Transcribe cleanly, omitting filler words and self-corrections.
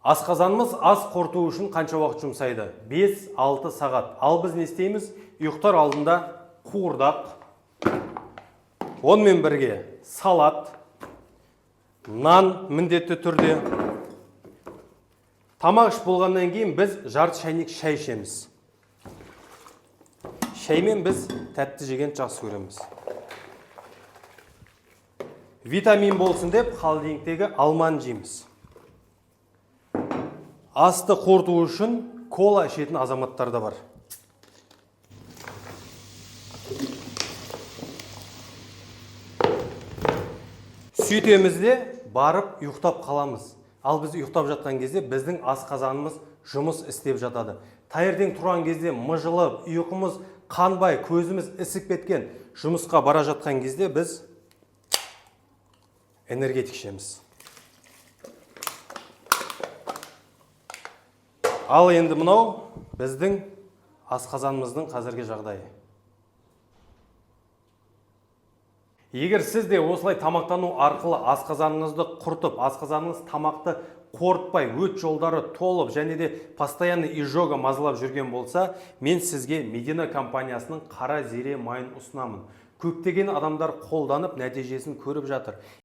Асқазанымыз ас қорыту үшін қанша уақыт жұмсайды? 5-6 сағат. Ал біз не істейміз? Ұйықтар алдында қуырдақ, онымен бірге салат, нан міндетті түрде. Тамақ іш болғаннан кейін біз жарты шайнек шай ішеміз. Шаймен біз тәтті жеген жақсы көреміз. Витамин болсын деп холодильниктегі алманы жейміз. Асты қорыту үшін кола ішетін азаматтар да бар. Сөйтемізде барып ұйықтап қаламыз. Ал біз ұйықтап жатқан кезде біздің асқазанымыз жұмыс істеп жатады. Таңертең тұрған кезде мыжылып, ұйқымыз қанбай, көзіміз ісіп кеткен, жұмысқа бара жатқан кезде біз энергетик ішеміз. Ал енді мынау біздің асқазанымыздың қазіргі жағдайы. Егер сіз де осылай тамақтану арқылы асқазаныңызды құртып, асқазаныңыз тамақты қорытпай, өт жолдары толып, және де постоянно изжога мазалап жүрген болса, мен сізге Медина компаниясының қара зере майын ұсынамын. Көптеген адамдар қолданып нәтижесін көріп жатыр.